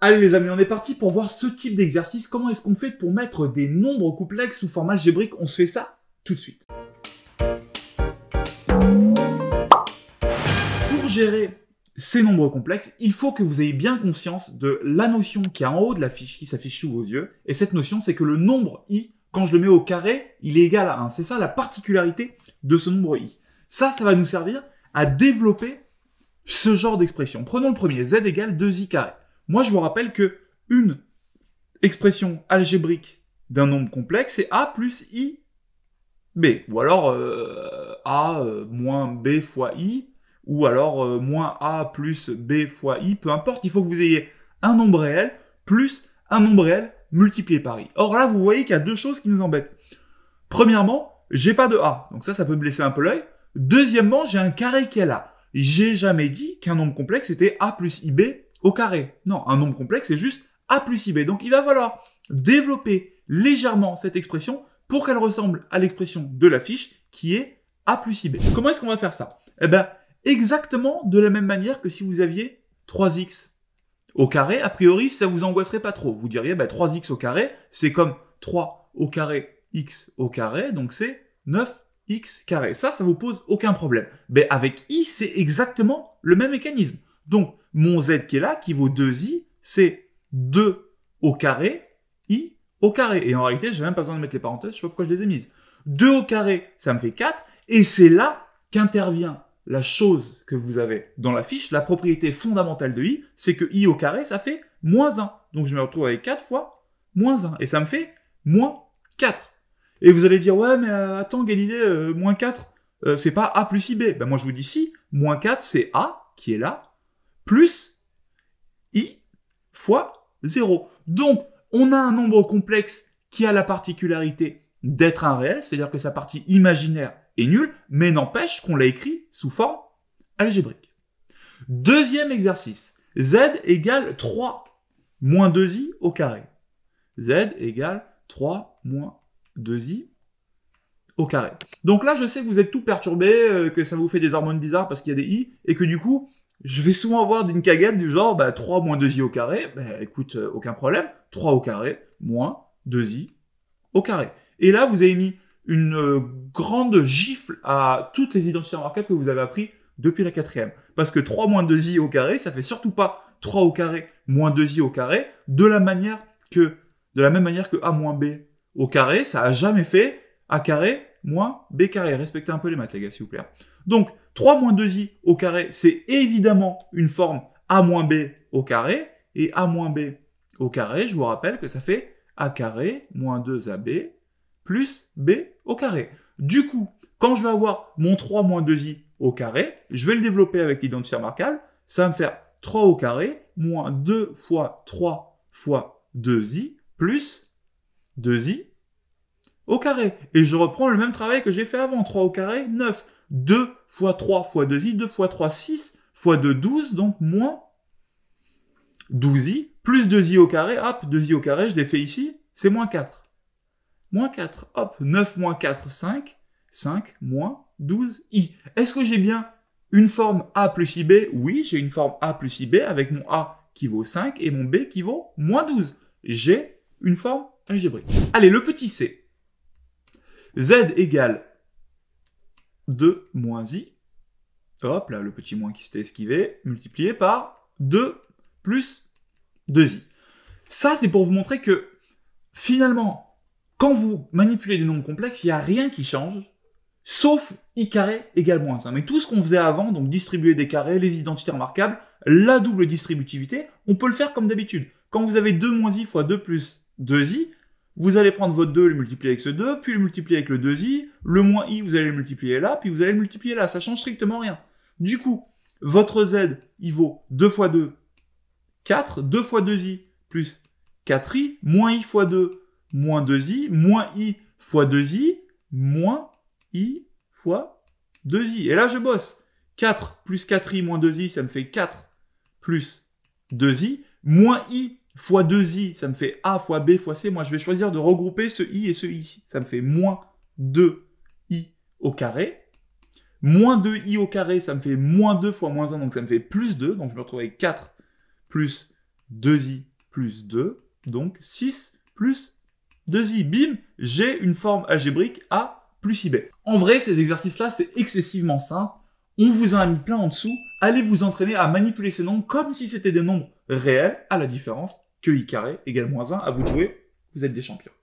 Allez les amis, on est parti pour voir ce type d'exercice. Comment est-ce qu'on fait pour mettre des nombres complexes sous forme algébrique? On se fait ça tout de suite. Pour gérer ces nombres complexes, il faut que vous ayez bien conscience de la notion qui est en haut de la fiche, qui s'affiche sous vos yeux. Et cette notion, c'est que le nombre i, quand je le mets au carré, il est égal à 1. C'est ça la particularité de ce nombre i. Ça va nous servir à développer ce genre d'expression. Prenons le premier, z égale 2i carré. Moi, je vous rappelle que une expression algébrique d'un nombre complexe, c'est a plus i b. Ou alors a moins b fois i, ou alors moins a plus b fois i, peu importe. Il faut que vous ayez un nombre réel plus un nombre réel multiplié par i. Or là, vous voyez qu'il y a deux choses qui nous embêtent. Premièrement, j'ai pas de a, donc ça peut blesser un peu l'œil. Deuxièmement, j'ai un carré qui est là. J'ai jamais dit qu'un nombre complexe était a plus ib au carré. Non, un nombre complexe, c'est juste a plus ib. Donc, il va falloir développer légèrement cette expression pour qu'elle ressemble à l'expression de la fiche qui est a plus ib. Comment est-ce qu'on va faire ça? Eh ben, exactement de la même manière que si vous aviez 3x au carré. A priori, ça vous angoisserait pas trop. Vous diriez, 3x au carré, c'est comme 3 au carré x au carré, donc c'est 9x carré. Ça vous pose aucun problème. Mais avec i, c'est exactement le même mécanisme. Donc, mon z qui est là, qui vaut 2i, c'est 2 au carré, i au carré. Et en réalité, j'ai même pas besoin de mettre les parenthèses, je sais pas pourquoi je les ai mises. 2 au carré, ça me fait 4, et c'est là qu'intervient la chose que vous avez dans la fiche, la propriété fondamentale de i, c'est que i au carré, ça fait moins 1. Donc je me retrouve avec 4 fois moins 1, et ça me fait moins 4. Et vous allez dire, ouais, mais attends, Galilée, moins 4, c'est pas a plus ib. Ben moi je vous dis si, moins 4, c'est a, qui est là, plus i fois 0. Donc, on a un nombre complexe qui a la particularité d'être un réel, c'est-à-dire que sa partie imaginaire est nulle, mais n'empêche qu'on l'a écrit sous forme algébrique. Deuxième exercice, z égale 3 moins 2i au carré. Z égale 3 moins 2i au carré. Donc là, je sais que vous êtes tout perturbé, que ça vous fait des hormones bizarres parce qu'il y a des i, et que du coup, je vais souvent avoir d'une cagade du genre 3 moins 2i au carré, écoute, aucun problème, 3 au carré moins 2i au carré. Et là, vous avez mis une grande gifle à toutes les identités remarquables que vous avez appris depuis la 4e. Parce que 3 moins 2i au carré, ça fait surtout pas 3 au carré moins 2i au carré, de la même manière que a moins b au carré, ça a jamais fait a carré moins b carré. Respectez un peu les maths, les gars, s'il vous plaît. Donc, 3 moins 2i au carré, c'est évidemment une forme a moins b au carré, et a moins b au carré, je vous rappelle que ça fait a carré moins 2ab plus b au carré. Du coup, quand je vais avoir mon 3 moins 2i au carré, je vais le développer avec l'identité remarquable, ça va me faire 3 au carré moins 2 fois 3 fois 2i plus 2i au carré. Et je reprends le même travail que j'ai fait avant. 3 au carré, 9. 2 fois 3 fois 2i, 2 fois 3, 6, fois 2, 12, donc moins 12i, plus 2i au carré, hop, 2i au carré, je l'ai fait ici, c'est moins 4. Moins 4, hop, 9 moins 4, 5, 5 moins 12i. Est-ce que j'ai bien une forme a plus ib? Oui, j'ai une forme a plus ib avec mon a qui vaut 5 et mon b qui vaut moins 12. J'ai une forme algébrique. Allez, le petit c. Z égale 2 moins i, hop, là, le petit moins qui s'était esquivé, multiplié par 2 plus 2i. Ça, c'est pour vous montrer que, finalement, quand vous manipulez des nombres complexes, il n'y a rien qui change, sauf i carré égale moins 1. Mais tout ce qu'on faisait avant, donc distribuer des carrés, les identités remarquables, la double distributivité, on peut le faire comme d'habitude. Quand vous avez 2 moins i fois 2 plus 2i, vous allez prendre votre 2, le multiplier avec ce 2, puis le multiplier avec le 2i, le moins i, vous allez le multiplier là, puis vous allez le multiplier là, ça change strictement rien. Du coup, votre z, il vaut 2 fois 2, 4, 2 fois 2i, plus 4i, moins i fois 2, moins 2i, moins i fois 2i, moins i fois 2i. Et là, je bosse. 4 plus 4i moins 2i, ça me fait 4 plus 2i, moins i fois 2i, ça me fait a fois b fois c. Moi, je vais choisir de regrouper ce i et ce i ici. Ça me fait moins 2i au carré. Moins 2i au carré, ça me fait moins 2 fois moins 1, donc ça me fait plus 2. Donc, je me retrouve avec 4 plus 2i plus 2, donc 6 plus 2i. Bim, j'ai une forme algébrique a plus ib. En vrai, ces exercices-là, c'est excessivement simple. On vous en a mis plein en dessous. Allez vous entraîner à manipuler ces nombres comme si c'était des nombres réels, à la différence que i carré égale moins 1. À vous de jouer, vous êtes des champions.